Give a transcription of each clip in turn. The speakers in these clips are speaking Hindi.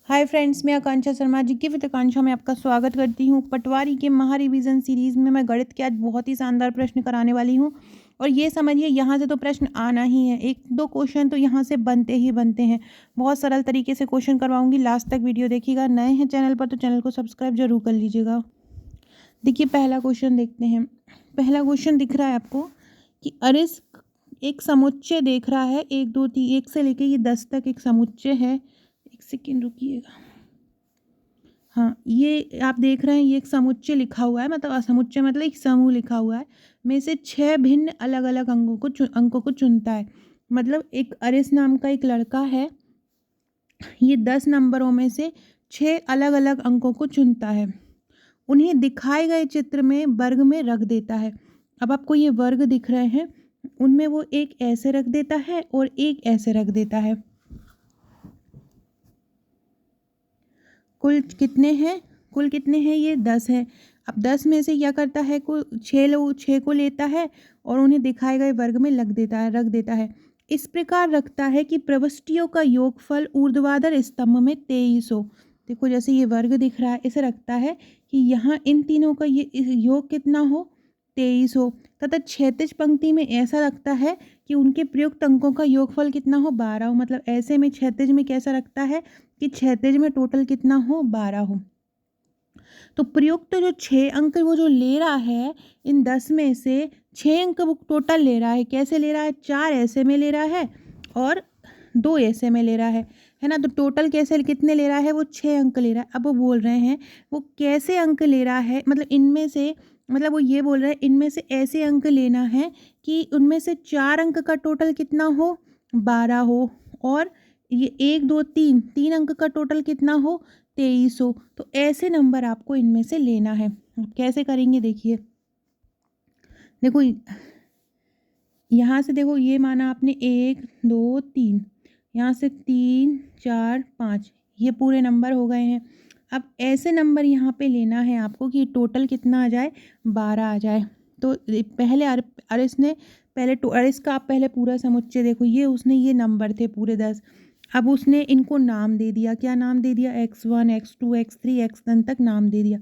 हाय फ्रेंड्स, मैं आकांक्षा शर्मा जी की विद आकांक्षा में आपका स्वागत करती हूँ। पटवारी के महा रिवीजन सीरीज़ में मैं गणित के आज बहुत ही शानदार प्रश्न कराने वाली हूँ। और ये समझिए, यहाँ से तो प्रश्न आना ही है, एक दो क्वेश्चन तो यहाँ से बनते ही बनते हैं। बहुत सरल तरीके से क्वेश्चन करवाऊंगी, लास्ट तक वीडियो देखिएगा। नए हैं चैनल पर तो चैनल को सब्सक्राइब जरूर कर लीजिएगा। देखिए, पहला क्वेश्चन देखते हैं। पहला क्वेश्चन दिख रहा है आपको कि अरिस एक समुच्चय देख रहा है, 1 2 3 1 से लेके ये 10 तक एक समुच्चय है। एक सेकेंड रुकिएगा। हाँ, ये आप देख रहे हैं, ये एक समुच्चय लिखा हुआ है, मतलब समुच्चय मतलब एक समूह लिखा हुआ है, में से 6 भिन्न अलग अलग अंकों को चुनता है। मतलब एक अरिस नाम का एक लड़का है, ये 10 नंबरों में से 6 अलग अलग अंकों को चुनता है, उन्हें दिखाए गए चित्र में वर्ग में रख देता है। अब आपको ये वर्ग दिख रहे हैं, उनमें वो एक ऐसे रख देता है और एक ऐसे रख देता है। कुल कितने हैं? ये 10 है। अब 10 में से क्या करता है, को 6 को लेता है और उन्हें दिखाए गए वर्ग में रख देता है। इस प्रकार रखता है कि प्रविष्टियों का योगफल ऊर्ध्वाधर स्तंभ में 23 हो। देखो, जैसे ये वर्ग दिख रहा है, इसे रखता है कि यहाँ इन तीनों का ये योग कितना हो, 23 हो। तथा क्षैतिज पंक्ति में ऐसा रखता है कि उनके प्रयुक्त अंकों का योगफल कितना हो, 12 हो। मतलब ऐसे में क्षैतिज में कैसा रखता है कि क्षैतिज में टोटल कितना हो, 12 हो। तो प्रयुक्त जो 6 अंक वो जो ले रहा है, इन 10 में से 6 अंक वो टोटल ले रहा है। कैसे ले रहा है? 4 ऐसे में ले रहा है और 2 ऐसे में ले रहा है ना। तो टोटल कैसे कितने ले रहा है? वो 6 अंक ले रहा है। अब वो बोल रहे हैं वो कैसे अंक ले रहा है, मतलब इनमें से, मतलब वो ये बोल रहे हैं इनमें से ऐसे अंक लेना है कि उनमें से 4 अंक का टोटल कितना हो, 12 हो, और ये 1 2 3 अंक का टोटल कितना हो, 23 हो। तो ऐसे नंबर आपको इनमें से लेना है। अब कैसे करेंगे, देखिए। देखो, यहाँ से देखो, ये माना आपने 1 2 3, यहाँ से 3 4 5, ये पूरे नंबर हो गए हैं। अब ऐसे नंबर यहाँ पे लेना है आपको कि टोटल कितना आ जाए, 12 आ जाए। तो पहले अरिस ने पहले अरिस का आप पहले पूरा समुच्चय देखो, ये उसने ये नंबर थे पूरे 10। अब उसने इनको नाम दे दिया। क्या नाम दे दिया? x1 x2 x3 xn तक नाम दे दिया।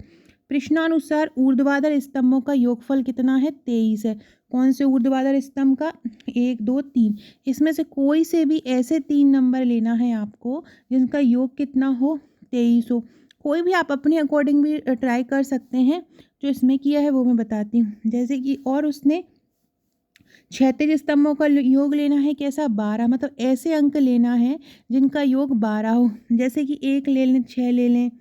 प्रश्नानुसार ऊर्ध्वाधर स्तंभों का योगफल कितना है? 23 है। कौन से ऊर्ध्वाधर स्तंभ का? 1 2 3। इसमें से कोई से भी ऐसे 3 नंबर लेना है आपको जिनका योग कितना हो, 23 हो। कोई भी आप अपने अकॉर्डिंग भी ट्राई कर सकते हैं। जो इसमें किया है वो मैं बताती हूँ। जैसे कि, और उसने क्षैतिज स्तंभों का योग लेना है कैसा, 12। मतलब ऐसे अंक लेना है जिनका योग 12 हो। जैसे कि 1 ले लें, 6 ले लें,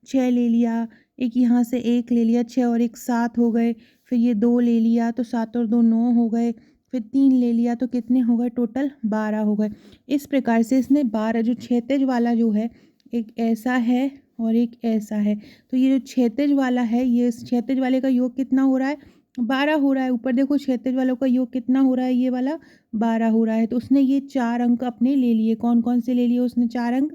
6 ले लिया, एक यहाँ से 1 ले लिया, 6 और 1 7 हो गए। फिर ये 2 ले लिया तो 7 और 2 9 हो गए। फिर 3 ले लिया तो कितने हो गए, टोटल 12 हो गए। इस प्रकार से इसने 12, जो क्षैतिज वाला जो है, एक ऐसा है और एक ऐसा है। तो ये जो क्षैतिज वाला है, ये क्षैतिज वाले का योग कितना हो रहा है, 12 हो रहा है। ऊपर देखो, क्षैतिज वालों का योग कितना हो रहा है, ये वाला 12 हो रहा है। तो उसने ये 4 अंक अपने ले लिए। कौन कौन से ले लिए उसने 4 अंक?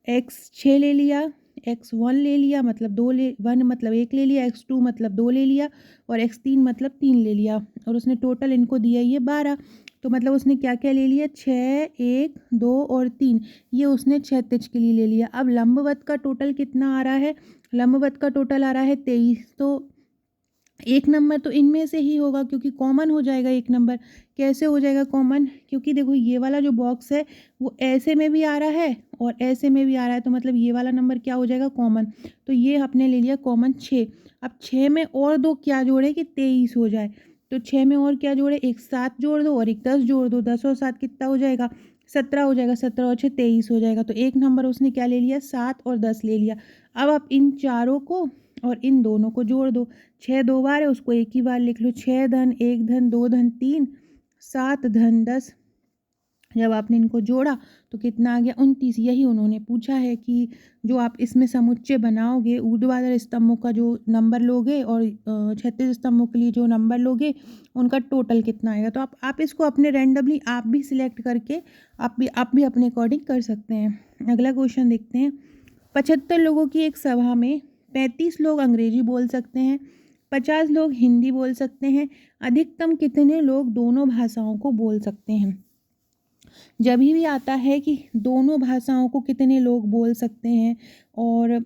x6 ले लिया, x1 ले लिया, मतलब 1 मतलब 1 ले लिया, x2 मतलब 2 ले लिया, और x3 मतलब 3 ले लिया। और उसने टोटल इनको दिया ये 12। तो मतलब उसने क्या क्या ले लिया, 6 1 2 और 3, ये उसने क्षैतिज के लिए ले लिया। अब लंबवत का टोटल कितना आ रहा है? लंबवत का टोटल आ रहा है 23। तो एक नंबर तो इनमें से ही होगा, क्योंकि कॉमन हो जाएगा एक नंबर। कैसे हो जाएगा कॉमन? क्योंकि देखो, ये वाला जो बॉक्स है वो ऐसे में भी आ रहा है और ऐसे में भी आ रहा है, तो मतलब ये वाला नंबर क्या हो जाएगा, कॉमन। तो ये आपने ले लिया कॉमन 6। अब 6 में और 2 क्या जोड़े कि 23 हो जाए। तो 6 में और क्या जोड़े, एक 7 जोड़ दो और एक 10 जोड़ दो। 10 और 7 कितना हो जाएगा, 17 हो जाएगा। 17 और 6 23 हो जाएगा। तो एक नंबर उसने क्या ले लिया, 7 और 10 ले लिया। अब आप इन चारों को और इन दोनों को जोड़ दो। 6 2 बार है, उसको एक ही बार लिख लो। 6 धन 1 धन 2 धन 3, 7 धन 10। जब आपने इनको जोड़ा तो कितना आ गया, 29। यही उन्होंने पूछा है कि जो आप इसमें समुच्चय बनाओगे, ऊर्ध्वाधर स्तंभों का जो नंबर लोगे और क्षैतिज स्तंभों के लिए जो नंबर लोगे, उनका टोटल कितना आएगा। तो आप इसको अपने रैंडमली आप भी सिलेक्ट करके आप भी अपने अकॉर्डिंग कर सकते हैं। अगला क्वेश्चन देखते हैं। 75 लोगों की एक सभा में 35 लोग अंग्रेजी बोल सकते हैं, 50 लोग हिंदी बोल सकते हैं। अधिकतम कितने लोग दोनों भाषाओं को बोल सकते हैं? जब भी आता है कि दोनों भाषाओं को कितने लोग बोल सकते हैं और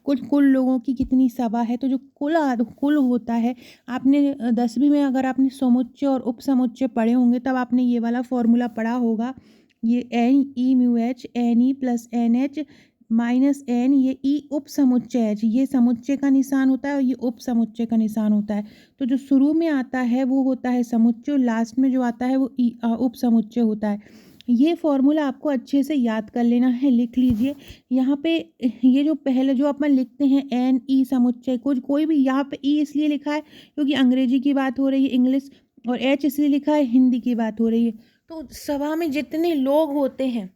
कुछ कुल लोगों की कितनी सभा है, तो जो कुल होता है, आपने 10वीं में अगर आपने समुच्चय और उपसमुच्चय पढ़े होंगे तब आपने ये वाला फॉर्मूला पढ़ा होगा। ये N E mu H N E plus N H minus N, ये ई उप समुच्चय है, ये समुच्चय का निशान होता है और ये उप समुच्चय का निशान होता है। तो जो शुरू में आता है वो होता है समुच्चय और लास्ट में जो आता है वो उप समुच्चय होता है। ये फॉर्मूला आपको अच्छे से याद कर लेना है, लिख लीजिए। यहाँ पे ये जो पहले जो अपन लिखते हैं एन ई समुच्चय, कुछ कोई भी, यहाँ पे ई इसलिए लिखा है क्योंकि अंग्रेजी की बात हो रही है, इंग्लिश, और एच इसलिए लिखा है हिंदी की बात हो रही है। तो सभा में जितने लोग होते हैं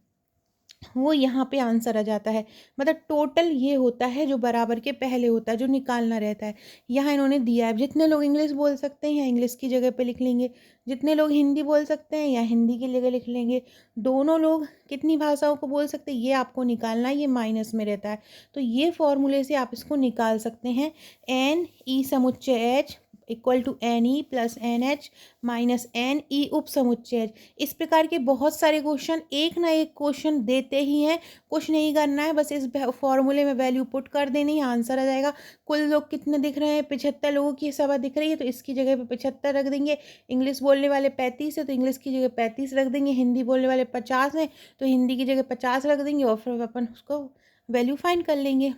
वो यहाँ पे आंसर आ जाता है। मतलब टोटल ये होता है जो बराबर के पहले होता है, जो निकालना रहता है। यहाँ इन्होंने दिया है जितने लोग इंग्लिश बोल सकते हैं इंग्लिश की जगह पे लिख लेंगे, जितने लोग हिंदी बोल सकते हैं या हिंदी की जगह लिख लेंगे, दोनों लोग कितनी भाषाओं को बोल सकते हैं ये आपको निकालना है, ये माइनस में रहता है। तो ये फॉर्मूले से आप इसको निकाल सकते हैं। एन ई समुच्चय H equal to N E plus N H minus N E उप समुच्चय एच। इस प्रकार के बहुत सारे क्वेश्चन, एक ना एक क्वेश्चन देते ही हैं। कुछ नहीं करना है, बस इस फॉर्मूले में वैल्यू पुट कर देनी है, आंसर आ जाएगा। कुल लोग कितने दिख रहे हैं, 75 लोगों की सभा दिख रही है, तो इसकी जगह पे 75 रख देंगे। इंग्लिश बोलने वाले 35 है तो इंग्लिश की जगह 35 रख देंगे। हिंदी बोलने वाले 50 हैं तो हिंदी की जगह 50 रख देंगे और फिर अपन उसको वैल्यू फाइंड कर लेंगे।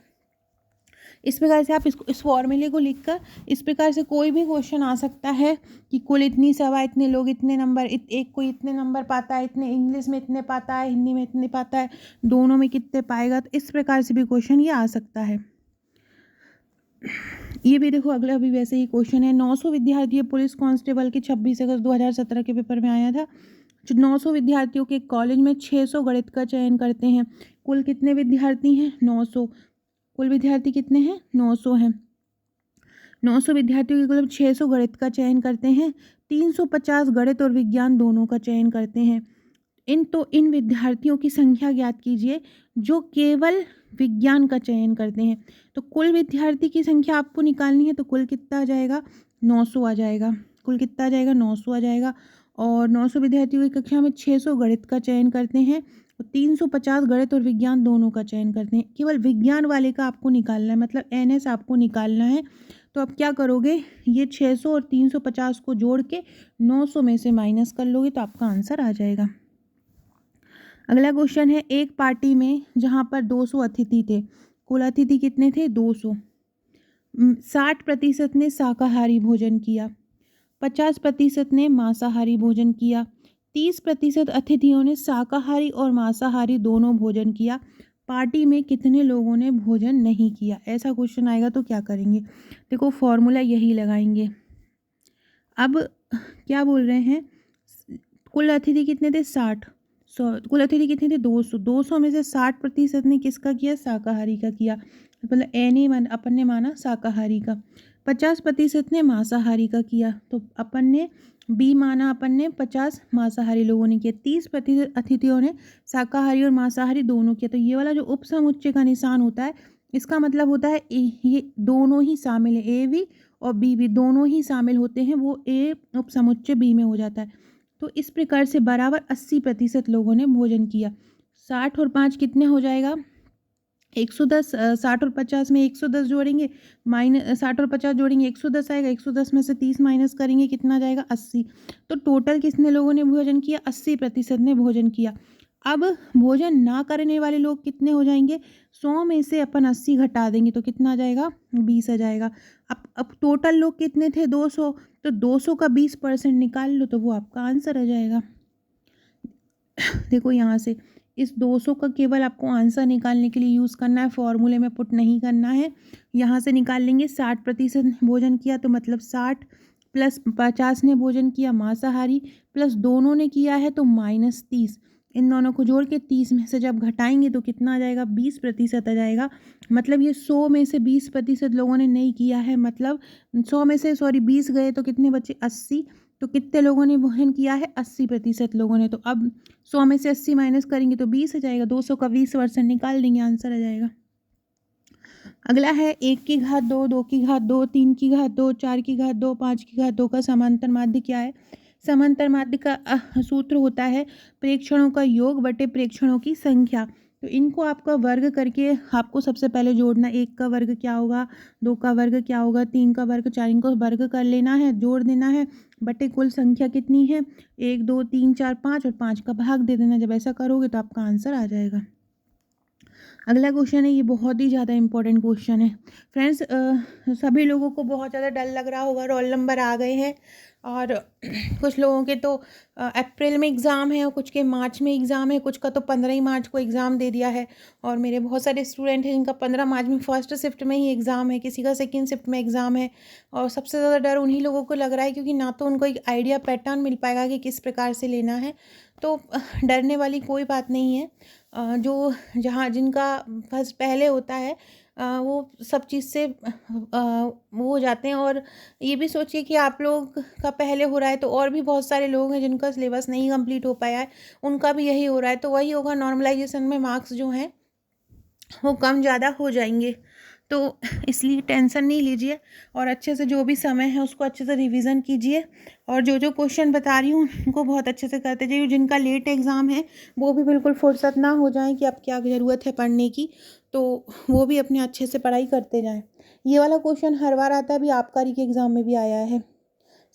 इस प्रकार से आप इसको, इस फॉर्मूले को लिखकर इस प्रकार से कोई भी क्वेश्चन आ सकता है कि कुल इतनी सभा, इतने लोग, इतने नंबर, एक कोई इतने नंबर पाता है, इतने इंग्लिश में इतने पाता है, हिंदी में इतने पाता है, दोनों में कितने पाएगा। तो इस प्रकार से भी क्वेश्चन ये आ सकता है। ये भी देखो अगला भी वैसे ही क्वेश्चन है। 900 विद्यार्थी पुलिस कांस्टेबल के 26 अगस्त 2017 के पेपर में आया था। 900 विद्यार्थियों के कॉलेज में 600 गणित का चयन करते हैं। कुल कितने विद्यार्थी हैं? 900। कुल विद्यार्थी कितने हैं? 900 हैं। 900 विद्यार्थियों के कुल 600 गणित का चयन करते हैं। 350 गणित और विज्ञान दोनों का चयन करते हैं। इन विद्यार्थियों की संख्या ज्ञात कीजिए जो केवल विज्ञान का चयन करते हैं। तो कुल विद्यार्थी की संख्या आपको निकालनी है, तो कुल कितना आ जाएगा? 900 आ जाएगा। कुल कितना आ जाएगा? 900 आ जाएगा। और 900 विद्यार्थियों की कक्षा में 600 गणित का चयन करते हैं और 350 गणित और विज्ञान दोनों का चयन करते हैं। केवल विज्ञान वाले का आपको निकालना है, मतलब NS आपको निकालना है। तो आप क्या करोगे, ये 600 और 350 को जोड़ के 900 में से माइनस कर लोगे तो आपका आंसर आ जाएगा। अगला क्वेश्चन है, एक पार्टी में जहाँ पर 200 अतिथि थे, कुल अतिथि कितने थे? 200। 60% ने शाकाहारी भोजन किया, 50% ने मांसाहारी भोजन किया, 30% अतिथियों ने शाकाहारी और मांसाहारी दोनों भोजन किया। पार्टी में कितने लोगों ने भोजन नहीं किया? ऐसा क्वेश्चन आएगा तो क्या करेंगे? देखो फॉर्मूला यही लगाएंगे। अब क्या बोल रहे हैं, कुल अतिथि कितने थे? 60। कुल अतिथि कितने थे? 200। 200 में से 60% ने किसका किया? शाकाहारी का किया। मतलब अपन ने माना शाकाहारी का। 50% ने मांसाहारी का किया, तो अपन ने बी माना, अपन ने 50 मांसाहारी लोगों ने किया। 30% अतिथियों ने शाकाहारी और मांसाहारी दोनों किया। तो ये वाला जो उपसमुच्चय का निशान होता है, इसका मतलब होता है ये दोनों ही शामिल है, ए भी और बी भी दोनों ही शामिल होते हैं, वो ए उपसमुच्चय बी में हो जाता है। तो इस प्रकार से बराबर 80% लोगों ने भोजन किया। 60 और 5 कितने हो जाएगा? 110। 60 और 50 में 110 जोड़ेंगे, माइनस 60 और 50 जोड़ेंगे 110 आएगा। 110 में से 30 माइनस करेंगे, कितना जाएगा? 80। तो टोटल कितने लोगों ने भोजन किया? 80% ने भोजन किया। अब भोजन ना करने वाले लोग कितने हो जाएंगे? 100 में से अपन 80 घटा देंगे तो कितना आ जाएगा? 20 आ जाएगा। अब टोटल लोग कितने थे? 200। तो 200 का 20% निकाल लो तो वो आपका आंसर आ जाएगा। देखो यहाँ से इस 200 का केवल आपको आंसर निकालने के लिए यूज़ करना है, फॉर्मूले में पुट नहीं करना है। यहाँ से निकाल लेंगे 60% ने भोजन किया, तो मतलब 60 प्लस 50 ने भोजन किया मांसाहारी, प्लस दोनों ने किया है तो -30। इन दोनों को जोड़ के 30 में से जब घटाएंगे तो कितना आ जाएगा? 20% आ जाएगा। मतलब ये 100 में से 20% लोगों ने नहीं किया है, मतलब 100 में से 20 गए तो कितने बचे? 80। तो कितने लोगों ने भोजन किया है? 80% लोगों ने। तो अब 100 में से 80 माइनस करेंगे तो 20 आ जाएगा। 200 का 20% निकाल देंगे, आंसर आ जाएगा। अगला है 1 की घात 2, 2 की घात 2, 3 की घात 2, 4 की घात 2, 5 की घात 2 का समांतर माध्य क्या है? समांतर माध्य का सूत्र होता है प्रेक्षणों का योग बटे प्रेक्षणों की संख्या। तो इनको आपका वर्ग करके आपको सबसे पहले जोड़ना, 1 का वर्ग क्या होगा, 2 का वर्ग क्या होगा, 3 का वर्ग, 4, इनको वर्ग कर लेना है, जोड़ देना है, बटे कुल संख्या कितनी है 1 2 3 4 5 और 5 का भाग दे देना। जब ऐसा करोगे तो आपका आंसर आ जाएगा। अगला क्वेश्चन है, ये बहुत ही ज़्यादा इंपॉर्टेंट क्वेश्चन है फ्रेंड्स। सभी लोगों को बहुत ज़्यादा डर लग रहा होगा, रोल नंबर आ गए हैं और कुछ लोगों के तो अप्रैल में एग्ज़ाम है और कुछ के मार्च में एग्ज़ाम है, कुछ का तो 15 ही मार्च को एग्ज़ाम दे दिया है। और मेरे बहुत सारे स्टूडेंट हैं जिनका 15 मार्च में फर्स्ट शिफ्ट में ही एग्ज़ाम है, किसी का सेकेंड शिफ्ट में एग्ज़ाम है। और सबसे ज़्यादा डर उन्हीं लोगों को लग रहा है क्योंकि ना तो उनको एक आइडिया पैटर्न मिल पाएगा कि किस प्रकार से लेना है। तो डरने वाली कोई बात नहीं है। जो जहाँ जिनका फर्स्ट पहले होता है वो सब चीज़ से वो हो जाते हैं। और ये भी सोचिए कि आप लोग का पहले हो रहा है तो और भी बहुत सारे लोग हैं जिनका सिलेबस नहीं कंप्लीट हो पाया है, उनका भी यही हो रहा है। तो वही होगा, नॉर्मलाइजेशन में मार्क्स जो हैं वो कम ज़्यादा हो जाएंगे। तो इसलिए टेंशन नहीं लीजिए और अच्छे से जो भी समय है उसको अच्छे से रिवीजन कीजिए और जो जो क्वेश्चन बता रही हूँ उनको बहुत अच्छे से करते जाइए। जिनका लेट एग्ज़ाम है वो भी बिल्कुल फुर्सत ना हो जाए कि अब क्या ज़रूरत है पढ़ने की, तो वो भी अपने अच्छे से पढ़ाई करते जाएं। ये वाला क्वेश्चन हर बार आता है, अभी आबकारी के एग्ज़ाम में भी आया है।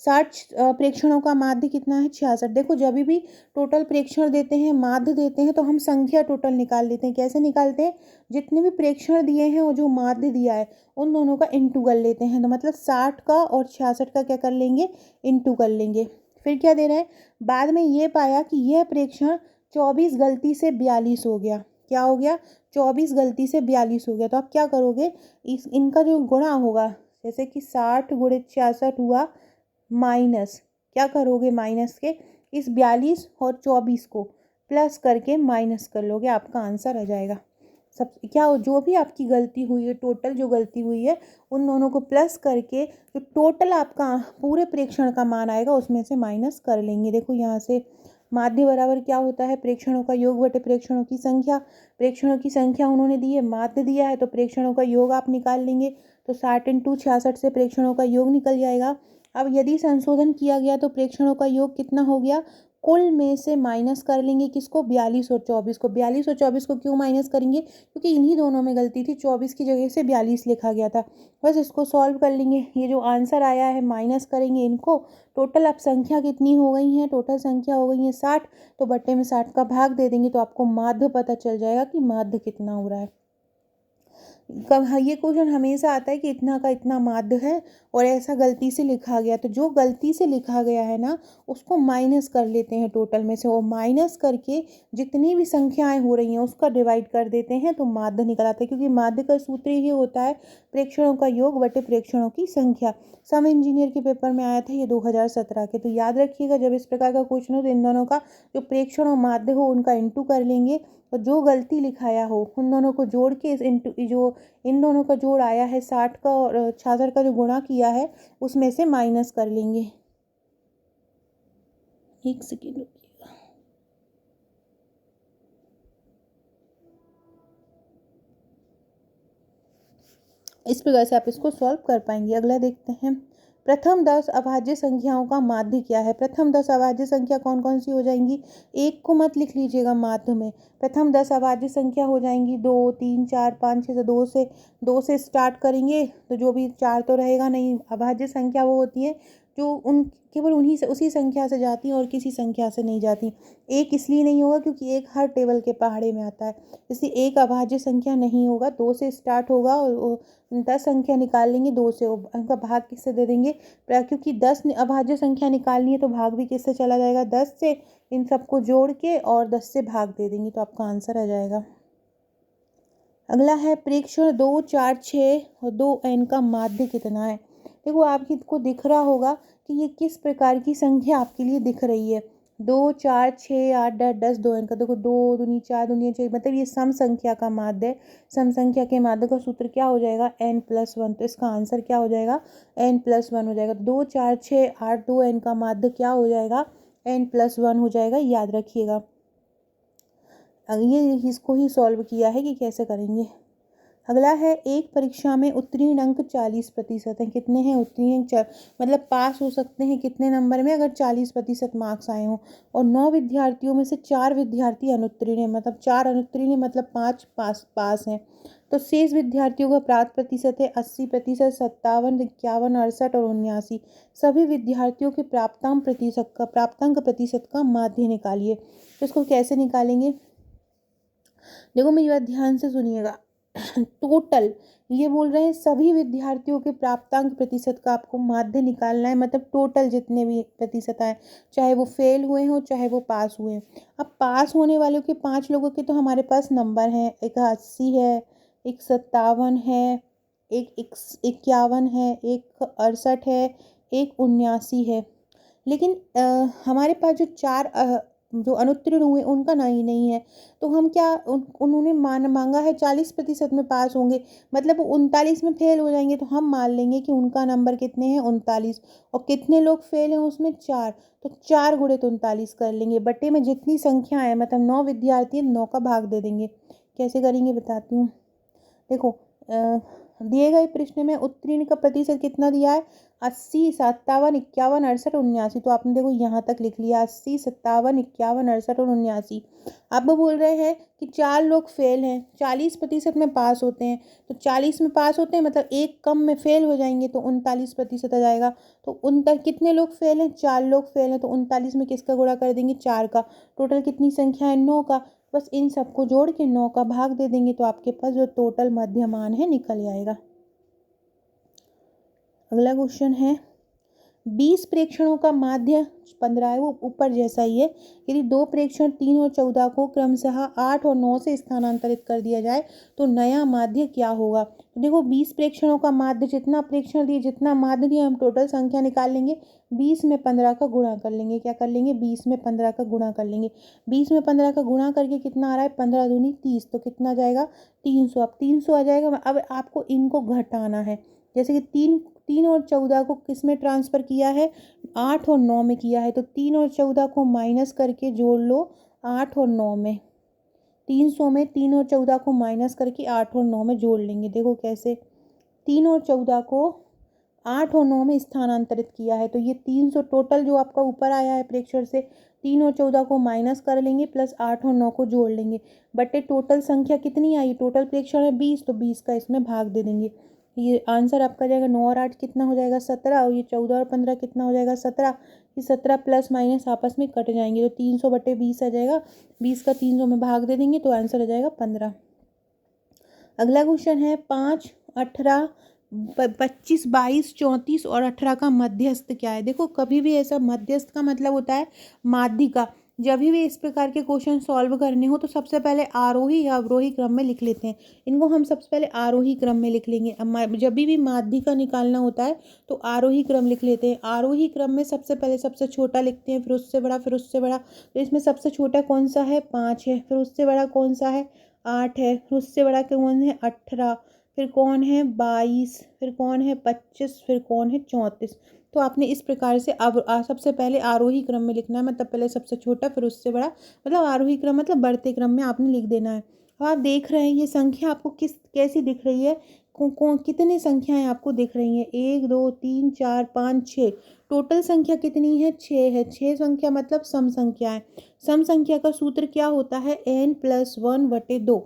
60 प्रेक्षणों का माध्य कितना है 66। देखो जब भी टोटल प्रेक्षण देते हैं, माध्य देते हैं, तो हम संख्या टोटल निकाल लेते हैं। कैसे निकालते हैं, जितने भी प्रेक्षण दिए हैं और जो माध्य दिया है उन दोनों का इंटू कर लेते हैं। तो मतलब 60 का और 66 का क्या कर लेंगे, इंटू कर लेंगे। फिर क्या दे रहे हैं, बाद में ये पाया कि यह प्रेक्षण 24 गलती से 42 हो गया। क्या हो गया, 24 गलती से 42 हो गया। तो आप क्या करोगे, इनका जो गुणा होगा, जैसे कि 60 गुणे 66 हुआ, माइनस क्या करोगे, माइनस के इस 42 और 24 को प्लस करके माइनस कर लोगे, आपका आंसर आ जाएगा। सब क्या जो भी आपकी गलती हुई है, टोटल जो गलती हुई है उन दोनों को प्लस करके जो टोटल आपका पूरे प्रेक्षण का मान आएगा उसमें से माइनस कर लेंगे। देखो यहाँ से माध्य बराबर क्या होता है, प्रेक्षणों का योग बटे प्रेक्षणों की संख्या। प्रेक्षणों की संख्या उन्होंने दी है, माध्य दिया है, तो प्रेक्षणों का योग आप निकाल लेंगे। तो 60 इंटू 66 से प्रेक्षणों का योग निकल जाएगा। अब यदि संशोधन किया गया तो प्रेक्षणों का योग कितना हो गया, कुल में से माइनस कर लेंगे किसको, 42 और 24 को। 42 और 24 को क्यों माइनस करेंगे, क्योंकि इन्हीं दोनों में गलती थी, 24 की जगह से 42 लिखा गया था। बस इसको सॉल्व कर लेंगे, ये जो आंसर आया है माइनस करेंगे इनको। टोटल अब संख्या कितनी हो गई है, टोटल संख्या हो गई है 60, तो बट्टे में 60 का भाग दे देंगे तो आपको माध्य पता चल जाएगा कि माध्य कितना हो रहा है। कब ये क्वेश्चन हमेशा आता है कि इतना का इतना माध्य है और ऐसा गलती से लिखा गया, तो जो गलती से लिखा गया है ना उसको माइनस कर लेते हैं टोटल में से, और माइनस करके जितनी भी संख्याएं हो रही हैं उसका डिवाइड कर देते हैं तो माध्य निकल आता है। क्योंकि माध्य का सूत्र ही होता है प्रेक्षणों का योग बटे प्रेक्षणों की संख्या। सम इंजीनियर के पेपर में आया था ये 2017 के। तो याद रखिएगा जब इस प्रकार का क्वेश्चन हो तो इन दोनों का जो प्रेक्षण और माध्य हो उनका इंटू कर लेंगे और जो गलती लिखाया हो उन दोनों को जोड़ के इस इंटू जो इन दोनों का जोड़ आया है 60 का और 66 का जो गुणा किया है उसमें से माइनस कर लेंगे। एक सेकेंड रुकिएगा। इस प्रकार से आप इसको सॉल्व कर पाएंगे। अगला देखते हैं, प्रथम 10 अभाज्य संख्याओं का माध्य क्या है। प्रथम 10 अभाज्य संख्या कौन कौन सी हो जाएंगी, एक को मत लिख लीजिएगा माध्य में। प्रथम 10 अभाज्य संख्या हो जाएंगी 2 3 4 5 6 से 2 से स्टार्ट करेंगे तो जो भी 4 तो रहेगा नहीं। अभाज्य संख्या वो होती है जो उन केवल उन्हीं से उसी संख्या से जाती हैं और किसी संख्या से नहीं जाती। एक इसलिए नहीं होगा क्योंकि एक हर टेबल के पहाड़े में आता है, इसलिए एक अभाज्य संख्या नहीं होगा। 2 से स्टार्ट होगा और 10 संख्या निकाल लेंगे 2 से, उनका भाग किससे दे देंगे, क्योंकि 10 अभाज्य संख्या निकालनी है तो भाग भी किससे चला जाएगा, 10 से। इन सबको जोड़ के और 10 से भाग दे देंगे तो आपका आंसर आ जाएगा। अगला है प्रेक्षण 2 4 6 और 2n का माध्य कितना है। देखो आपको दिख रहा होगा कि ये किस प्रकार की संख्या आपके लिए दिख रही है। 2 4 6 8 10 2n का, देखो 2 दूनी 4 दूनी 6, मतलब ये सम संख्या का माध्य है। सम संख्या के माध्य का सूत्र क्या हो जाएगा, n+1। तो इसका आंसर क्या हो जाएगा, n+1 हो जाएगा। 2 4 6 8 2n का माध्य क्या हो जाएगा, n+1 हो जाएगा, याद रखिएगा। ये इसको ही सॉल्व किया है कि कैसे करेंगे। अगला है एक परीक्षा में उत्तीर्ण अंक 40% हैं। कितने हैं उत्तीर्ण अंक? मतलब पास हो सकते हैं कितने नंबर में, अगर 40% मार्क्स आए हों। और 9 विद्यार्थियों में से 4 विद्यार्थी अनुत्तीर्ण हैं, मतलब 4 अनुत्तीर्ण हैं, मतलब 5 पास हैं। तो शेष विद्यार्थियों का प्राप्त प्रतिशत है 80%, 57, 51, 68 और 79। सभी विद्यार्थियों के प्राप्तांक प्रतिशत का माध्य निकालिए। तो इसको कैसे निकालेंगे? देखो मेरी बात ध्यान से सुनिएगा। टोटल ये बोल रहे हैं सभी विद्यार्थियों के प्राप्तांक प्रतिशत का आपको माध्य निकालना है, मतलब टोटल जितने भी प्रतिशत आए, चाहे वो फेल हुए हों चाहे वो पास हुए हों। अब पास होने वालों के 5 लोगों के तो हमारे पास नंबर हैं, एक 80 है, एक 57 है, एक 51 है, एक 68 है, एक 79 है। लेकिन हमारे पास जो 4 जो अनुत्तीर्ण हुए उनका नहीं है। तो हम क्या उन्होंने मांगा है 40% में पास होंगे, मतलब 39 में फेल हो जाएंगे। तो हम मान लेंगे कि उनका नंबर कितने हैं 39। और कितने लोग फेल हैं उसमें 4। तो 4 गुणे 39 कर लेंगे, बट्टे में जितनी संख्या है, मतलब 9 विद्यार्थी 9 का भाग दे देंगे। कैसे करेंगे बताती हूँ। देखो दिए गए प्रश्न में उत्तीर्ण का प्रतिशत कितना दिया है 80, 57, 51, 68 और 79। तो आपने देखो यहाँ तक लिख लिया 80, 57, 51, 68 और 79। अब वो बोल रहे हैं कि 4 लोग फेल हैं, 40% में पास होते हैं। तो 40 में पास होते हैं मतलब एक कम में फेल हो जाएंगे, तो 39% आ जाएगा। तो उन तक कितने लोग फेल हैं? 4 लोग फेल हैं। तो 39 में किसका गुणा कर देंगे? 4 का। टोटल कितनी संख्या है? 9 का। बस इन सबको जोड़ के 9 का भाग दे देंगे, तो आपके पास जो टोटल मध्यमान है निकल आएगा। अगला क्वेश्चन है 20 प्रेक्षणों का माध्य 15 है, वो ऊपर जैसा ही है। यदि 2 प्रेक्षण 3 और 14 को क्रमशः 8 और 9 से स्थानांतरित कर दिया जाए तो नया माध्य क्या होगा? तो देखो 20 प्रेक्षणों का माध्य, जितना प्रेक्षण दिए जितना माध्य दिया, हम टोटल संख्या निकाल लेंगे। 20 में 15 का गुणा कर लेंगे। क्या कर लेंगे? 20 में 15 का गुणा कर लेंगे। 20 में 15 का गुणा करके कितना आ रहा है? 15 दूनी 30। तो कितना आ जाएगा? 300। अब 300 आ जाएगा। अब आपको इनको घटाना है। जैसे कि 3 और 14 को किस में ट्रांसफ़र किया है? 8 और 9 में किया है। तो 3 और 14 को माइनस करके जोड़ लो 8 और 9 में। 300 में 3 और 14 को माइनस करके 8 और 9 में जोड़ लेंगे। देखो कैसे, 3 और 14 को 8 और 9 में स्थानांतरित किया है। तो ये 300 टोटल जो आपका ऊपर आया है प्रेक्षण से, 3 और 14 को माइनस कर लेंगे प्लस 8 और 9 को जोड़ लेंगे। बटे टोटल संख्या कितनी आई? टोटल प्रेक्षण है 20, तो 20 का इसमें भाग दे देंगे। ये आंसर आपका जाएगा 9 और 8 कितना हो जाएगा? 17। और ये 14 और 15 कितना हो जाएगा? 17। ये 17 प्लस माइनस आपस में कट जाएंगे, तो 300 बटे 20 आ जाएगा। 20 का 300 में भाग दे देंगे तो आंसर आ जाएगा 15। अगला क्वेश्चन है 5, 18, 25, 22, 34 और 18 का मध्यस्थ क्या है? देखो कभी भी ऐसा मध्यस्थ का मतलब होता है माध्य का। जब भी इस प्रकार के क्वेश्चन सॉल्व करने हो तो सबसे पहले आरोही या अवरोही क्रम में लिख लेते हैं। इनको हम सबसे पहले आरोही क्रम में लिख लेंगे। जब भी माध्य का निकालना होता है तो आरोही क्रम लिख लेते हैं। आरोही क्रम में सबसे पहले सबसे छोटा लिखते हैं, फिर उससे बड़ा, फिर उससे बड़ा। तो इसमें सबसे छोटा कौन सा है? 5 है। फिर उससे बड़ा कौन सा है? 8 है। फिर उससे बड़ा कौन है? 18। फिर कौन है? 22। फिर कौन है? 25। फिर कौन है? 34। तो आपने इस प्रकार से अब सबसे पहले आरोही क्रम में लिखना है, मतलब पहले सबसे छोटा फिर उससे बड़ा, मतलब आरोही क्रम मतलब बढ़ते क्रम में आपने लिख देना है। अब आप देख रहे हैं ये संख्या आपको कैसी दिख रही है? कितनी संख्याएं आपको दिख रही हैं? 1, 2, 3, 4, 5, 6। टोटल संख्या कितनी है? 6 है। 6 संख्या मतलब सम संख्या है। सम संख्या का सूत्र क्या होता है? n+1/2।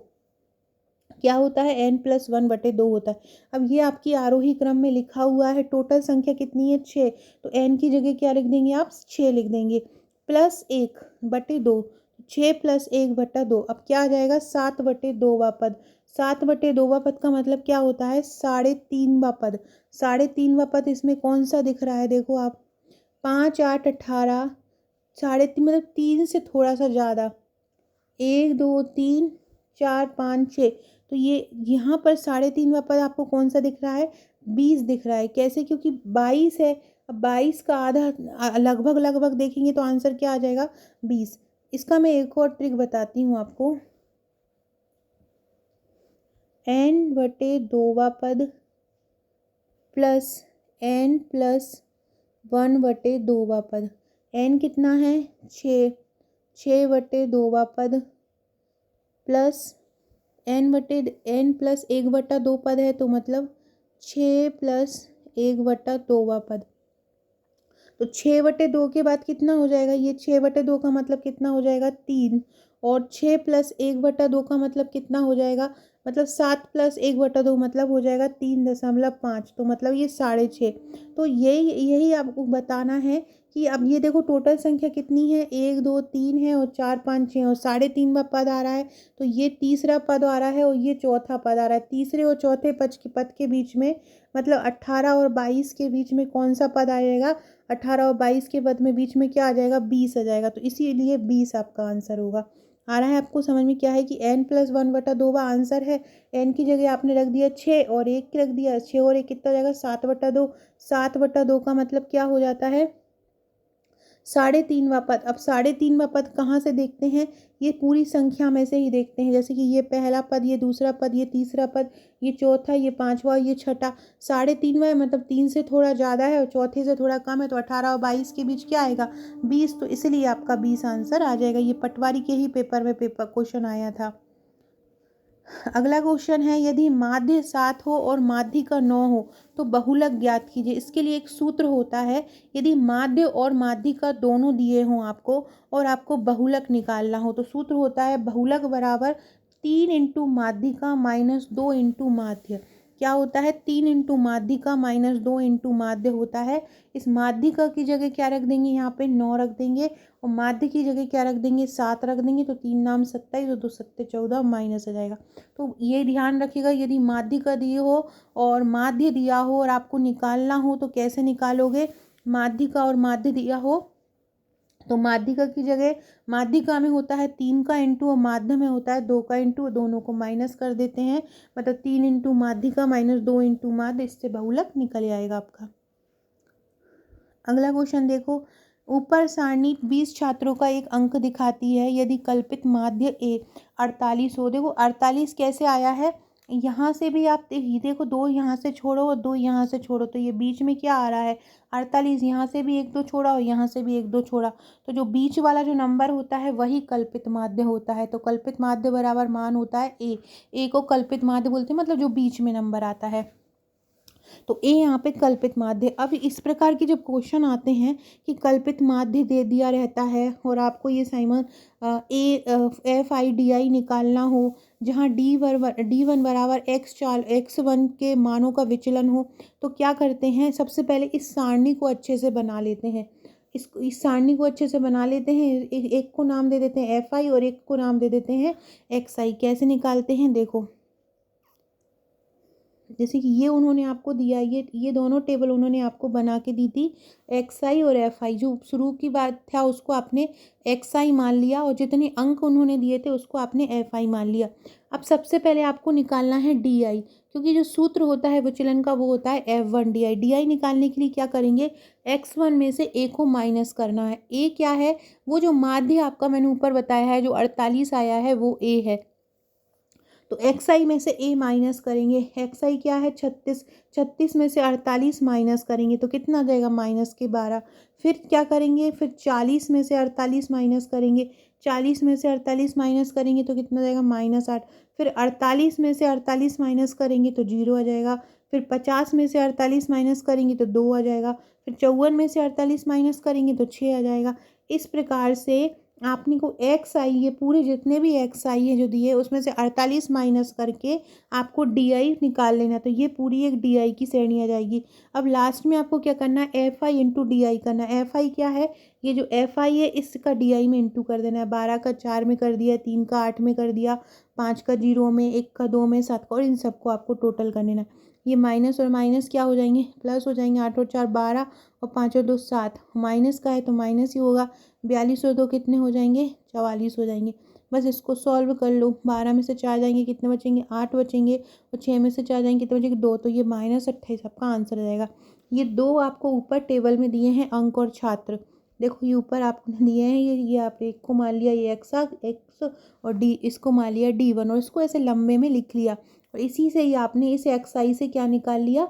क्या होता है? n+1/2 होता है। अब ये आपकी आरोही क्रम में लिखा हुआ है। टोटल संख्या कितनी है? 6। तो n की जगह क्या लिख देंगे आप? 6 लिख देंगे। +1/2, 6 + 1/2। अब क्या आ जाएगा? 7/2वां पद। 7/2वां पद का मतलब क्या होता है? 3.5वां पद। 3.5वां पद इसमें कौन सा दिख रहा है? देखो आप, 5, 8, 18, 3.5 मतलब 3 से थोड़ा सा ज़्यादा। 1, 2, 3, 4, 5, 6। तो ये यहाँ पर 3.5वां पद आपको कौन सा दिख रहा है? 20 दिख रहा है। कैसे? क्योंकि 22 है। अब 22 का आधा लगभग लगभग देखेंगे तो आंसर क्या आ जाएगा? 20। इसका मैं एक और ट्रिक बताती हूँ आपको। n/2वां पद प्लस n+1/2वां पद। n कितना है? 6। 6/2वां पद प्लस n+1/2 पद है, तो मतलब 6+1/2वां पद। तो 6/2 के बाद कितना हो जाएगा, ये 6/2 का मतलब कितना हो जाएगा 3, और 6+1/2 का मतलब कितना हो जाएगा, मतलब 7+1/2 मतलब हो जाएगा 3.5, तो मतलब ये 6.5। तो यही यही आपको बताना है कि अब ये देखो टोटल संख्या कितनी है, 1 2 3 है और 4 5 6 और 3.5वां पद आ रहा है, तो ये तीसरा पद आ रहा है और ये चौथा पद आ रहा है। तीसरे और चौथे पद के बीच में, मतलब 18 और 22 के बीच में कौन सा पद आएगा, 18 और 22 के पद में बीच में क्या आ जाएगा, 20 आ जाएगा, तो इसीलिए 20 आपका आंसर होगा। आ रहा है आपको समझ में, क्या है कि n+1/2 आंसर है। n की जगह आपने रख दिया 6 और 1 रख दिया, 6 और 1 कितना हो जाएगा 7/2। 7/2 का मतलब क्या हो जाता है 3.5वां पद। अब 3.5वां पद कहाँ से देखते हैं, ये पूरी संख्या में से ही देखते हैं, जैसे कि ये पहला पद, ये दूसरा पद, ये तीसरा पद, ये चौथा, ये पांचवा, ये छठा। 3.5वां है मतलब 3 से थोड़ा ज़्यादा है और चौथे से थोड़ा कम है, तो 18 और 22 के बीच क्या आएगा 20, तो इसलिए आपका 20 आंसर आ जाएगा। ये पटवारी के ही पेपर में क्वेश्चन आया था। अगला क्वेश्चन है, यदि माध्य 7 हो और माध्यिका 9 हो तो बहुलक ज्ञात कीजिए। इसके लिए एक सूत्र होता है, यदि माध्य और माध्यिका दोनों दिए हों आपको और आपको बहुलक निकालना हो, तो सूत्र होता है बहुलक बराबर 3 इंटू माध्यिका माइनस 2 इंटू माध्य। क्या होता है 3 इंटू माध्यिका माइनस 2 इंटू माध्य होता है। इस माध्यिका की जगह क्या रख देंगे, यहाँ पे 9 रख देंगे और माध्य की जगह क्या रख देंगे 7 रख देंगे, तो 3 नाम 27 और 2 सत्ते 14 माइनस आ जाएगा। तो ये ध्यान रखिएगा, यदि माध्यिका दिए हो और माध्य दिया हो और आपको निकालना हो तो कैसे निकालोगे, माध्यिका और माध्य दिया हो तो माध्यिका की जगह, माध्यिका में होता है 3 का इंटू और माध्य में होता है 2 का इंटू, दोनों को माइनस कर देते हैं, मतलब 3 इंटू माध्यिका माइनस 2 इंटू माध्य, इससे बहुलक निकल आएगा आपका। अगला क्वेश्चन देखो, ऊपर सारणी 20 छात्रों का एक अंक दिखाती है, यदि कल्पित माध्य ए 48 हो। देखो 48 कैसे आया है, यहाँ से भी आप देखो 2 यहाँ से छोड़ो और 2 यहाँ से छोड़ो, तो ये बीच में क्या आ रहा है 48, यहाँ से भी 1 2 छोड़ा और यहाँ से भी 1 2 छोड़ा, तो जो बीच वाला जो नंबर होता है वही कल्पित माध्य होता है। तो कल्पित माध्य बराबर मान होता है ए को कल्पित माध्य बोलते हैं, मतलब जो बीच में नंबर आता है, तो ए यहाँ पे कल्पित माध्य। अब इस प्रकार के जब क्वेश्चन आते हैं कि कल्पित माध्य दे दिया रहता है और आपको ये साइमन FIDI निकालना हो, जहाँ D1 बराबर x1 के मानों का विचलन हो, तो क्या करते हैं, सबसे पहले इस सारणी को अच्छे से बना लेते हैं। इस सारणी को अच्छे से बना लेते हैं, एक को नाम दे देते हैं FI और एक को नाम दे देते हैं XI। कैसे निकालते हैं देखो, जैसे कि ये उन्होंने आपको दिया, ये दोनों टेबल उन्होंने आपको बना के दी थी, XI और FI। जो शुरू की बात था उसको आपने XI मान लिया और जितने अंक उन्होंने दिए थे उसको आपने FI मान लिया। अब सबसे पहले आपको निकालना है DI, क्योंकि जो सूत्र होता है विचलन का वो होता है F1DI। DI निकालने के लिए क्या करेंगे, x1 में से a को माइनस करना है। a क्या है, वो जो माध्य आपका मैंने ऊपर बताया है जो 48 आया है वो a है, तो XI में से a माइनस करेंगे। XI क्या है 36, 36 में से 48 माइनस करेंगे तो कितना आ जाएगा -12। फिर क्या करेंगे, फिर 40 में से 48 माइनस करेंगे, 40 में से 48 माइनस करेंगे तो कितना जाएगा -8। फिर 48 में से 48 माइनस करेंगे तो 0 आ जाएगा। फिर 50 में से 48 माइनस करेंगे तो 2 आ जाएगा। फिर 54 में से 48 माइनस करेंगे तो 6 आ जाएगा। इस प्रकार से आपने को XI, ये पूरे जितने भी XI है जो दिए उसमें से 48 माइनस करके आपको DI निकाल लेना, तो ये पूरी एक DI की श्रेणी आ जाएगी। अब लास्ट में आपको क्या करना है, FI इंटू DI करना है। FI क्या है, ये जो FI है इसका DI में इंटू कर देना है। 12 का 4 में कर दिया, 3 का 8 में कर दिया, 5 का 0 में, 1 का 2 में, 7 का, और इन सबको आपको टोटल कर लेना है। ये माइनस और माइनस क्या हो जाएंगे, प्लस हो जाएंगे। 8 और 4 12 और 5 और 2 7, माइनस का है तो माइनस ही होगा। 42 और 2 कितने हो जाएंगे, 44 हो जाएंगे। बस इसको सॉल्व कर लो। 12 में से 4 जाएंगे कितने बचेंगे, 8 बचेंगे, और 6 में से 4 जाएंगे कितने बचेंगे, 2, तो ये -28 आपका आंसर आ जाएगा। ये 2 आपको ऊपर टेबल में दिए हैं अंक और छात्र। देखो ये ऊपर आपने दिए हैं, ये आप एक को मान लिया ये x और d, इसको मान लिया D1 और इसको ऐसे लंबे में लिख लिया, और इसी से ही आपने इस XI से क्या निकाल लिया,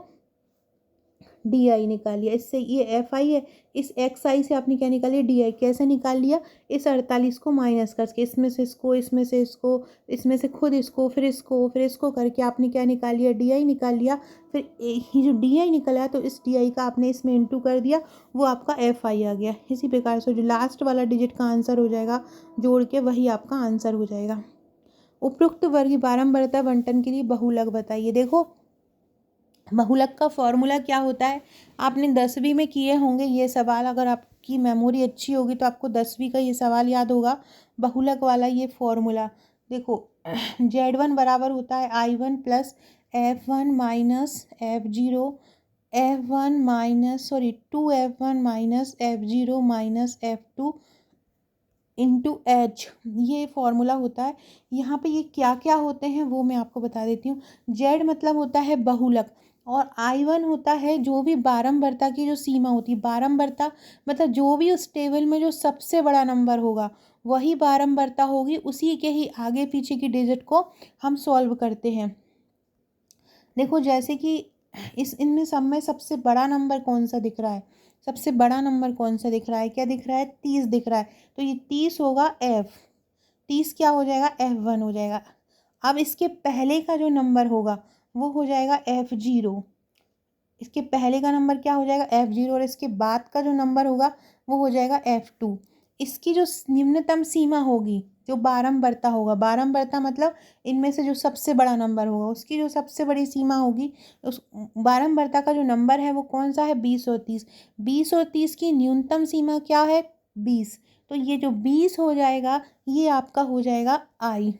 डी आई निकाल लिया। इससे ये एफ आई है, इस एक्स आई से आपने क्या निकाल लिया, डी आई। कैसे निकाल लिया, इस 48 को माइनस करके, इसमें से इसको, इसमें से इसको, इसमें से खुद इसको, फिर इसको, फिर इसको करके आपने क्या निकाल लिया, डी आई निकाल लिया। फिर ये जो डी आई निकला तो इस डी आई का आपने इसमें इंटू कर दिया, वो आपका एफ आई आ गया। इसी प्रकार से जो लास्ट वाला डिजिट का आंसर हो जाएगा जोड़ के, वही आपका आंसर हो जाएगा। उपरोक्त वर्ग बारंबारता बंटन के लिए बहुलक बताइए। देखो बहुलक का फॉर्मूला क्या होता है, आपने 10वीं में किए होंगे ये सवाल, अगर आपकी मेमोरी अच्छी होगी तो आपको 10वीं का ये सवाल याद होगा, बहुलक वाला ये फॉर्मूला। देखो Z1 बराबर होता है I1 plus F1 minus F0, F1 minus 2F1 minus F0 minus F2 into H, ये फॉर्मूला होता है। यहाँ पे ये क्या क्या होते हैं वो मैं आपको बता देती हूँ। जेड मतलब होता है बहुलक, और I1 होता है जो भी बारंबारता की जो सीमा होती है, बारंबारता मतलब जो भी उस टेबल में जो सबसे बड़ा नंबर होगा वही बारंबारता होगी, उसी के ही आगे पीछे की डिजिट को हम सॉल्व करते हैं। देखो जैसे कि इनमें सब में सबसे बड़ा नंबर कौन सा दिख रहा है, सबसे बड़ा नंबर कौन सा दिख रहा है, क्या दिख रहा है, 30 दिख रहा है। तो ये 30 होगा F, 30 क्या हो जाएगा, F1 हो जाएगा। अब इसके पहले का जो नंबर होगा वो हो जाएगा F0, इसके पहले का नंबर क्या हो जाएगा F0, और इसके बाद का जो नंबर होगा वो हो जाएगा F2। इसकी जो निम्नतम सीमा होगी, जो बारंबारता होगा, बारंबारता मतलब इनमें से जो सबसे बड़ा नंबर होगा उसकी जो सबसे बड़ी सीमा होगी, उस बारंबारता का जो नंबर है वो कौन सा है, 20 और 30। 20 और 30 की न्यूनतम सीमा क्या है, 20। तो ये जो 20 हो जाएगा ये आपका हो जाएगा I।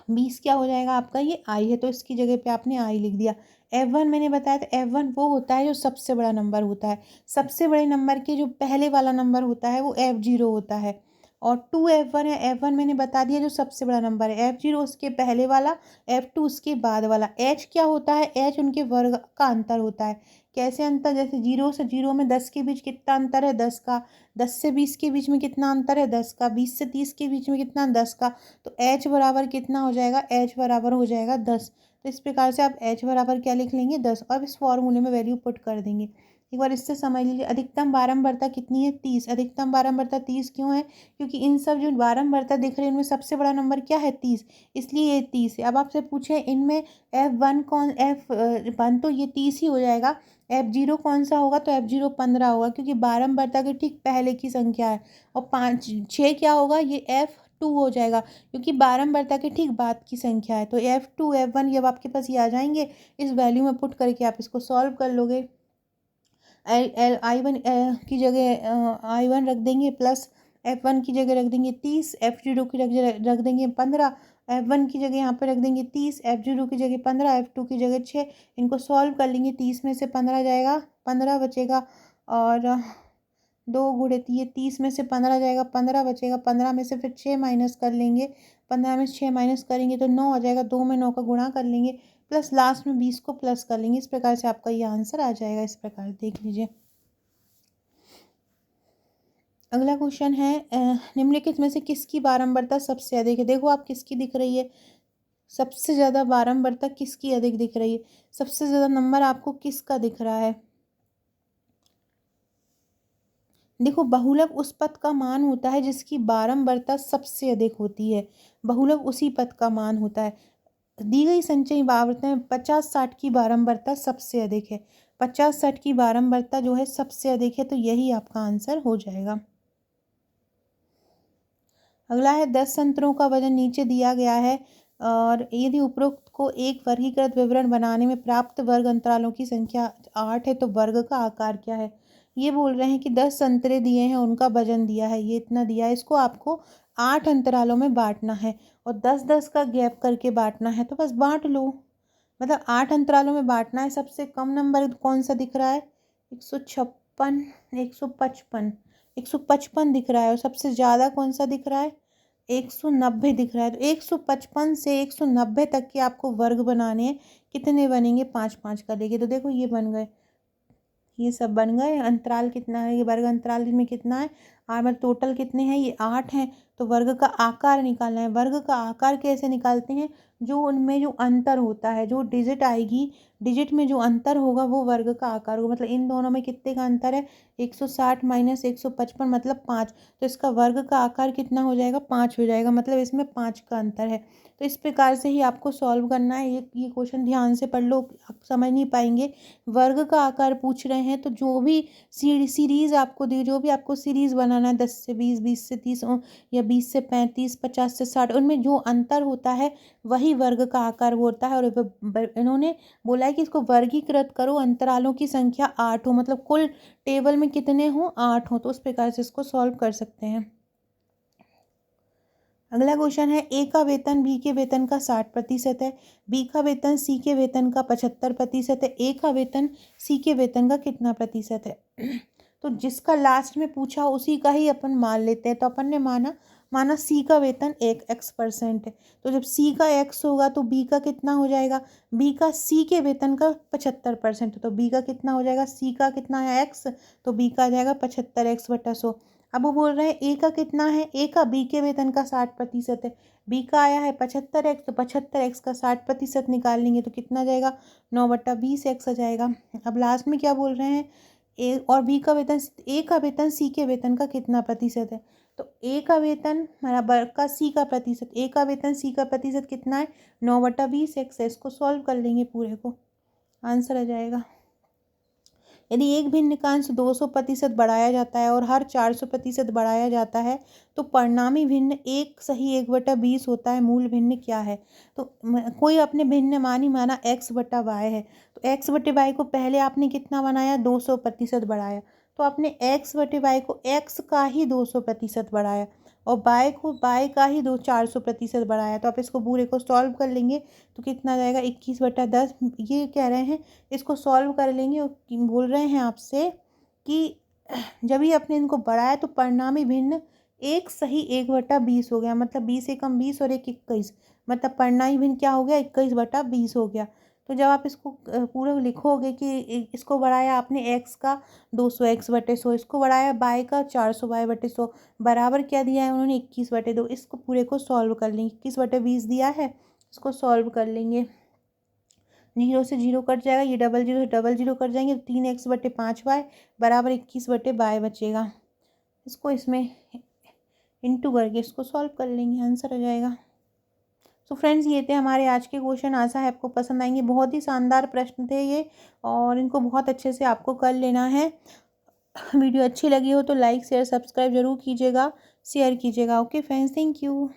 20 क्या हो जाएगा आपका, ये I है, तो इसकी जगह पे आपने I लिख दिया। F1 मैंने बताया था, F1 वो होता है जो सबसे बड़ा नंबर होता है, सबसे बड़े नंबर के जो पहले वाला नंबर होता है वो F0 होता है। और 2F1 है, F1 मैंने बता दिया जो सबसे बड़ा नंबर है, F0 उसके पहले वाला, F2 उसके बाद वाला। H क्या होता है, H उनके वर्ग का अंतर होता है। कैसे अंतर, जैसे 0 से 0 में 10 के बीच कितना अंतर है, 10 का। 10 से 20 के बीच में कितना अंतर है, 10 का। 20 से 30 के बीच में कितना, 10 का। तो H बराबर कितना हो जाएगा, H बराबर हो जाएगा 10। तो इस प्रकार से आप H बराबर क्या लिख लेंगे, 10। अब इस फॉर्मूले में वैल्यू पुट कर देंगे। एक बार इससे समझ लीजिए, अधिकतम बारंबारता कितनी है, 30। अधिकतम बारंबारता 30 क्यों है, क्योंकि इन सब जो बारंबारता दिख रही है उनमें सबसे बड़ा नंबर क्या है, 30, इसलिए ये 30 है। अब आपसे पूछे इनमें F1 कौन, F1 तो ये 30 ही हो जाएगा। F0 कौन सा होगा, तो F0 15 होगा, क्योंकि बारंबारता के ठीक पहले की संख्या है। और 6 क्या होगा, ये F2 हो जाएगा, क्योंकि बारंबारता के ठीक बाद की संख्या है। तो F2 F1 ये अब आपके पास ये आ जाएंगे, इस वैल्यू में पुट करके आप इसको सॉल्व कर लोगे। I1 की जगह I1 रख देंगे, प्लस F1 की जगह रख देंगे 30, F0 की जगह रख देंगे 15, F1 की जगह यहाँ पे रख देंगे 30, F0 की जगह 15, F2 की जगह 6। इनको सॉल्व कर लेंगे, 30 में से 15 जाएगा, 15 बचेगा, और 2 गुणे ये 30 में से 15 जाएगा, 15 बचेगा, 15 में से फिर 6 माइनस कर लेंगे, 15 में से 6 माइनस करेंगे तो 9 आ जाएगा, 2 में 9 का गुणा कर लेंगे, प्लस लास्ट में 20 को प्लस कर लेंगे। इस प्रकार से आपका ये आंसर आ जाएगा। इस प्रकार देख लीजिए। अगला क्वेश्चन है, निम्नलिखित में से किसकी बारंबारता सबसे अधिक है। देखो आप किसकी दिख रही है, सबसे ज़्यादा बारंबारता किसकी अधिक दिख रही है, सबसे ज़्यादा नंबर आपको किसका दिख रहा है। देखो बहुलक उस पद का मान होता है जिसकी बारंबारता सबसे अधिक होती है, बहुलक उसी पद का मान होता है। दी गई संचयी आवर्तन में 50-60 की बारंबारता सबसे अधिक है, 50-60 की बारंबारता जो है सबसे अधिक है, तो यही आपका आंसर हो जाएगा। अगला है 10 संतरों का वजन नीचे दिया गया है, और यदि उपरोक्त को एक वर्गीकृत विवरण बनाने में प्राप्त वर्ग अंतरालों की संख्या 8 है तो वर्ग का आकार क्या है। ये बोल रहे हैं कि 10 संतरे दिए हैं, उनका वजन दिया है, ये इतना दिया है, इसको आपको 8 अंतरालों में बांटना है, और 10-10 का गैप करके बांटना है, तो बस बांट लो। मतलब 8 अंतरालों में बांटना है। सबसे कम नंबर कौन सा दिख रहा है, 156, 155, 155 दिख रहा है, और सबसे ज़्यादा कौन सा दिख रहा है, 190 दिख रहा है। तो 155 से 190 तक के आपको वर्ग बनाने हैं, कितने बनेंगे, 5-5 करेंगे, तो देखो ये बन गए, ये सब बन गए। अंतराल कितना है, ये वर्ग अंतराल में कितना है, और मतलब टोटल कितने हैं, ये 8 हैं। तो वर्ग का आकार निकालना है। वर्ग का आकार कैसे निकालते हैं, जो उनमें जो अंतर होता है, जो डिजिट आएगी, डिजिट में जो अंतर होगा वो वर्ग का आकार होगा। मतलब इन दोनों में कितने का अंतर है, 160 माइनस 155 मतलब 5। तो इसका वर्ग का आकार कितना हो जाएगा, 5 हो जाएगा। मतलब इसमें 5 का अंतर है। तो इस प्रकार से ही आपको सॉल्व करना है। ये क्वेश्चन ध्यान से पढ़ लो, आप समझ नहीं पाएंगे। वर्ग का आकार पूछ रहे हैं तो जो भी सीरीज़ आपको दी, जो भी आपको सीरीज़ बनाना है 10 से 20, 20 से 30 या 20 से 35, 50 से 60, उनमें जो अंतर होता है वही वर्ग का आकार होता है। और इन्होंने बोला है कि इसको वर्गीकृत करो, अंतरालों की संख्या 8 हो, मतलब कुल टेबल में कितने हों, 8 हो। तो उस प्रकार से इसको सॉल्व कर सकते हैं। अगला क्वेश्चन है, ए का वेतन बी के वेतन का 60% है, बी का वेतन सी के वेतन का 75% है, ए का वेतन सी के वेतन का कितना प्रतिशत है। तो जिसका लास्ट में पूछा उसी का ही अपन मान लेते हैं। तो अपन ने माना सी का वेतन x% है। तो जब सी का x होगा तो बी का कितना हो जाएगा, बी का सी के वेतन का 75% है। तो बी का कितना हो जाएगा, सी का कितना है x, तो बी का आ जाएगा 75x/100। अब वो बोल रहे हैं ए का कितना है, ए का बी के वेतन का 60% है, बी का आया है 75x, तो 75x का 60% निकाल लेंगे तो कितना जाएगा, 9/20x आ जाएगा। अब लास्ट में क्या बोल रहे हैं, ए और बी का वेतन, ए का वेतन सी के वेतन का कितना प्रतिशत है। तो ए का वेतन बराबर का सी का प्रतिशत, ए का वेतन सी का प्रतिशत कितना है, 9/20x है। इसको सॉल्व कर लेंगे पूरे को, आंसर आ जाएगा। यदि एक भिन्न का अंश 200% बढ़ाया जाता है और हर 400% बढ़ाया जाता है तो परिणामी भिन्न एक सही 1/20 होता है। मूल भिन्न क्या है। तो कोई अपने भिन्न माना x/y है, तो x/y को पहले आपने कितना बनाया, 200% बढ़ाया। तो आपने x/y को x का ही 200% बढ़ाया और y को y का ही 400% बढ़ाया। तो आप इसको पूरे को सॉल्व कर लेंगे तो कितना जाएगा, 21/10। ये कह रहे हैं इसको सॉल्व कर लेंगे और बोल रहे हैं आपसे कि जब ही आपने इनको बढ़ाया तो परिणामी भिन्न एक सही 1/20 हो गया। मतलब 20 एकम 20 और 1 21, मतलब परिणामी भिन्न क्या हो गया, 21/20 हो गया। तो जब आप इसको पूरा लिखोगे कि इसको बढ़ाया आपने x का 200 x/100, इसको बढ़ाया y का 400 y/100, बराबर क्या दिया है उन्होंने, 21/2। इसको पूरे को सॉल्व कर लेंगे, 21/20 दिया है, इसको सॉल्व कर लेंगे। 0 से 0 कट जाएगा, ये 00 से 00 कट जाएंगे, तो 3x/5y बराबर 21/y बचेगा। इसको इसमें इंटू करके इसको सॉल्व कर लेंगे, आंसर आ जाएगा। तो फ्रेंड्स, ये थे हमारे आज के क्वेश्चन। आशा है आपको पसंद आएंगे। बहुत ही शानदार प्रश्न थे ये और इनको बहुत अच्छे से आपको कर लेना है। वीडियो अच्छी लगी हो तो लाइक शेयर सब्सक्राइब जरूर कीजिएगा, शेयर कीजिएगा। Okay friends, thank you.